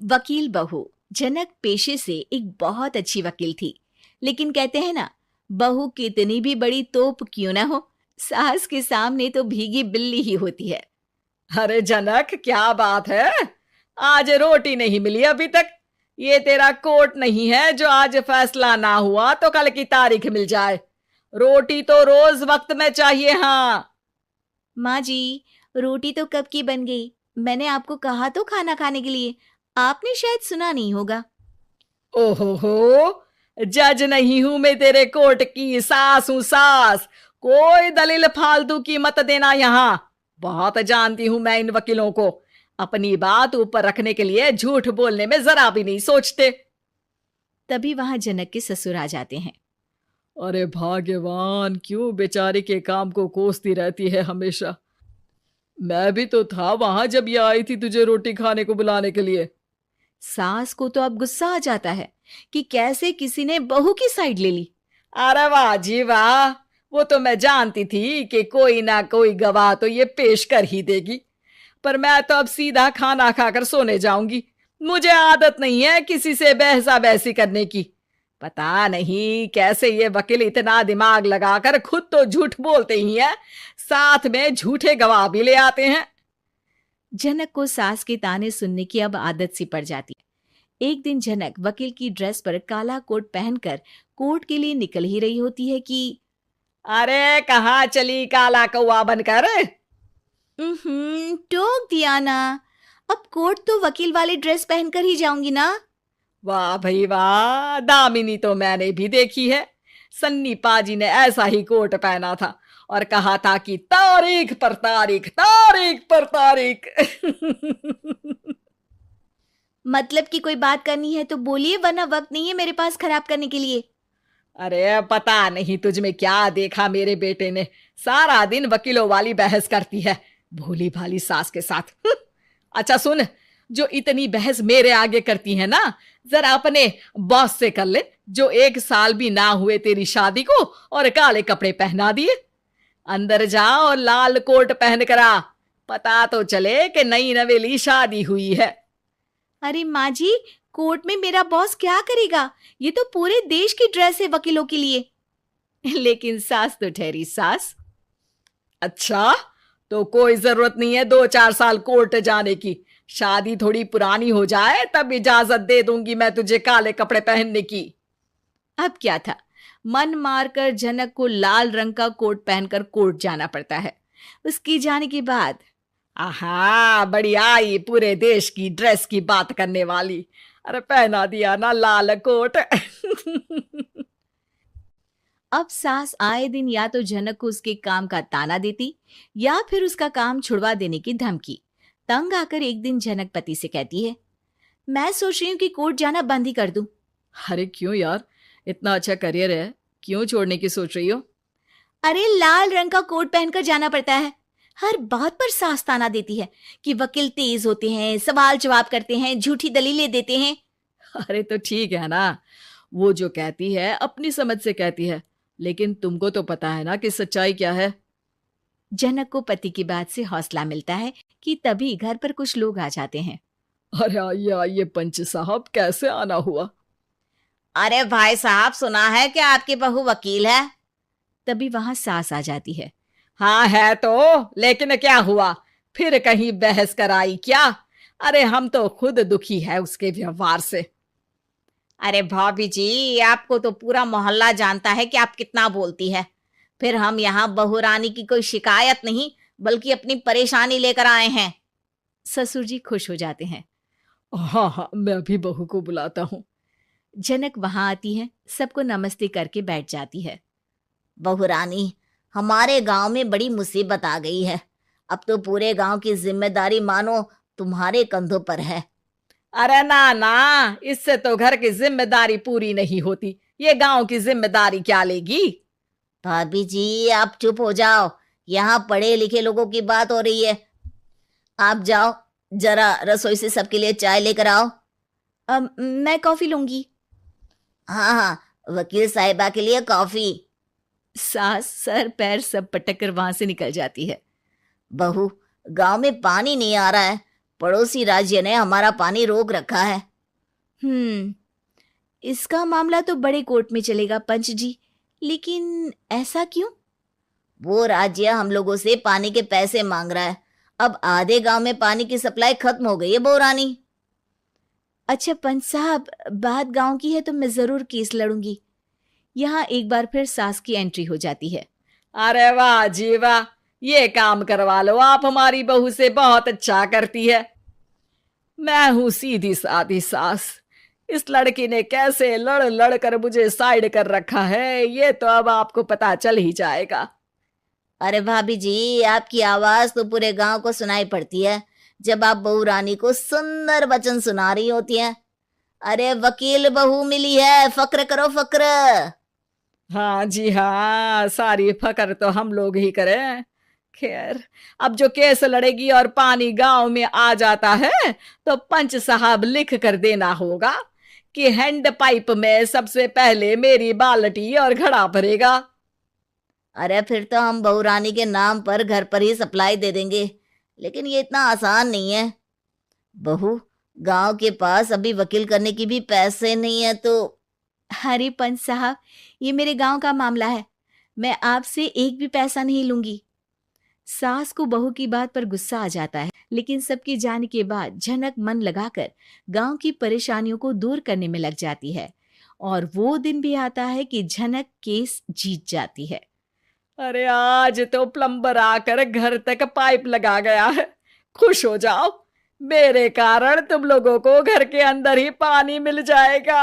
वकील बहू। जनक पेशे से एक बहुत अच्छी वकील थी, लेकिन कहते हैं ना, बहू कितनी भी बड़ी तोप क्यों ना हो, सास के सामने तो भीगी बिल्ली ही होती है। अरे जनक, क्या बात है? आज रोटी नहीं मिली अभी तक। ये तेरा कोर्ट नहीं है जो आज फैसला ना हुआ तो कल की तारीख मिल जाए। रोटी तो रोज वक्त में चाहिए। हाँ माँ जी, रोटी तो कब की बन गई। मैंने आपको कहा तो खाना खाने के लिए, आपने शायद सुना नहीं होगा। ओहो, जज नहीं हूं मैं तेरे कोर्ट की, सास हूं सास। कोई दलील फालतू की मत देना यहाँ। बहुत जानती हूं मैं इन वकीलों को। अपनी बात ऊपर रखने के लिए झूठ बोलने में जरा भी नहीं सोचते। तभी वहां जनक के ससुर आ जाते हैं। अरे भाग्यवान, क्यों बेचारे के काम को कोसती रहती है हमेशा। मैं भी तो था वहां जब ये आई थी तुझे रोटी खाने को बुलाने के लिए। सास को तो अब गुस्सा आ जाता है कि कैसे किसी ने बहू की साइड ले ली। अरे वाह जी वाह, वो तो मैं जानती थी कि कोई ना कोई गवाह तो ये पेश कर ही देगी। पर मैं तो अब सीधा खाना खाकर सोने जाऊंगी। मुझे आदत नहीं है किसी से बहसा बहसी करने की। पता नहीं कैसे ये वकील इतना दिमाग लगाकर खुद तो झूठ बोलते ही हैं, साथ में झूठे गवाह भी ले आते हैं। जनक को सास के ताने सुनने की अब आदत सी पड़ जाती है। एक दिन जनक वकील की ड्रेस पर काला कोट पहनकर कोर्ट के लिए निकल ही रही होती है कि अरे कहाँ चली काला कौवा बनकर? टोक दिया ना। अब कोर्ट तो वकील वाली ड्रेस पहनकर ही जाऊंगी ना। वाह भाई वाह, दामिनी तो मैंने भी देखी है। सन्नी पाजी ने ऐसा ही कोट पहना था और कहा था कि तारीख पर तारीख, तारीख पर तारीख। मतलब कि कोई बात करनी है तो बोलिए, वरना वक्त नहीं है मेरे पास खराब करने के लिए। अरे पता नहीं तुझ में क्या देखा मेरे बेटे ने, सारा दिन वकीलों वाली बहस करती है भोली भाली सास के साथ। अच्छा सुन, जो इतनी बहस मेरे आगे करती है ना, जरा अपने बॉस से कर ले, जो 1 साल भी ना हुए तेरी शादी को और काले कपड़े पहना दिए। अंदर जा और लाल कोट पहन कर आ, पता तो चले कि नई नवेली शादी हुई है। अरे माँ जी, कोर्ट में मेरा बॉस क्या करेगा? ये तो पूरे देश की ड्रेस है वकीलों के लिए। लेकिन सास तो ठहरी सास। अच्छा, तो कोई जरूरत नहीं है 2-4 साल कोर्ट जाने की। शादी थोड़ी पुरानी हो जाए तब इजाजत दे दूंगी मैं तुझे काले कपड़े पहनने की। अब क्या था, मन मारकर जनक को लाल रंग का कोट पहनकर कोर्ट जाना पड़ता है। उसकी जाने के बाद आहा, बढ़िया आई पूरे देश की ड्रेस की बात करने वाली। अरे पहना दिया ना लाल कोट। अब सास आए दिन या तो जनक को उसके काम का ताना देती या फिर उसका काम छुड़वा देने की धमकी। तंग आकर एक दिन जनक पति से कहती है, मैं सोच रही हूँ कि कोर्ट जाना बंद ही कर दूं। अरे क्यों यार, इतना अच्छा करियर है, क्यों छोड़ने की सोच रही हो? अरे लाल रंग का कोट पहनकर जाना पड़ता है। हर बात पर सास ताना देती है कि वकील तेज होते हैं, सवाल जवाब करते हैं, झूठी दलीलें देते हैं। अरे तो ठीक है ना, वो जो कहती है अपनी समझ से कहती है, लेकिन तुमको तो पता है ना कि सच्चाई क्या है। जनक को पति की बात से हौसला मिलता है कि तभी घर पर कुछ लोग आ जाते हैं। अरे आइए आइए पंच साहब, कैसे आना हुआ? अरे भाई साहब, सुना है कि आपकी बहू वकील है। तभी वहां सास आ जाती है। हाँ है तो, लेकिन क्या हुआ? फिर कहीं बहस कराई क्या? अरे हम तो खुद दुखी है उसके व्यवहार से। अरे भाभी जी, आपको तो पूरा मोहल्ला जानता है कि आप कितना बोलती है। फिर हम यहाँ बहू रानी की कोई शिकायत नहीं, बल्कि अपनी परेशानी लेकर आए हैं। ससुर जी खुश हो जाते हैं। हाँ हाँ, मैं भी बहू को बुलाता हूँ। जनक वहां आती है, सबको नमस्ते करके बैठ जाती है। बहू रानी, हमारे गांव में बड़ी मुसीबत आ गई है। अब तो पूरे गांव की जिम्मेदारी मानो तुम्हारे कंधों पर है। अरे ना ना, इससे तो घर की जिम्मेदारी पूरी नहीं होती, ये गांव की जिम्मेदारी क्या लेगी? भाभी जी, आप चुप हो जाओ। यहाँ पढ़े लिखे लोगों की बात हो रही है। आप जाओ, जरा रसोई से सबके लिए चाय लेकर आओ। मैं कॉफी लूंगी। हाँ हाँ, वकील साहिबा के लिए कॉफी। सास सर पैर सब पटक कर वहां से निकल जाती है। बहू, गांव में पानी नहीं आ रहा है, पड़ोसी राज्य ने हमारा पानी रोक रखा है। इसका मामला तो बड़े कोर्ट में चलेगा पंच जी, लेकिन ऐसा क्यों? वो राज्य हम लोगों से पानी के पैसे मांग रहा है। अब आधे गांव में पानी की सप्लाई खत्म हो गई है बहुरानी। अच्छा पंच साहब, बात गांव की है तो मैं जरूर केस लड़ूंगी। यहाँ एक बार फिर सास की एंट्री हो जाती है। अरे वाह जी वाह, ये काम करवा लो, आप हमारी बहू से बहुत अच्छा करती है। मैं हूं सीधी सादी सास। इस लड़की ने कैसे लड़ लड़ कर मुझे साइड कर रखा है, ये तो अब आपको पता चल ही जाएगा। अरे भाभी जी, आपकी आवाज तो पूरे गांव को सुनाई पड़ती है जब आप बहू रानी को सुंदर वचन सुना रही होती हैं। अरे वकील बहू मिली है, फक्र करो फक्र। हाँ जी हाँ, सारी फकर तो हम लोग ही करें। खैर, अब जो केस लड़ेगी और पानी गांव में आ जाता है तो पंच साहब लिख कर देना होगा कि हैंड पाइप में सबसे पहले मेरी बाल्टी और घड़ा भरेगा। अरे फिर तो हम बहू रानी के नाम पर घर पर ही सप्लाई दे देंगे, लेकिन ये इतना आसान नहीं है। बहू, गांव के पास अभी वकील करने की भी पैसे नहीं है तो। अरे पंच साहब, ये मेरे गांव का मामला है, मैं आपसे एक भी पैसा नहीं लूंगी। सास को बहू की बात पर गुस्सा आ जाता है, लेकिन सबके जाने के बाद झनक मन लगाकर गांव की परेशानियों को दूर करने में लग जाती है। और वो दिन भी आता है कि झनक केस जीत जाती है। अरे आज तो प्लम्बर आकर घर तक पाइप लगा गया है। खुश हो जाओ, मेरे कारण तुम लोगों को घर के अंदर ही पानी मिल जाएगा।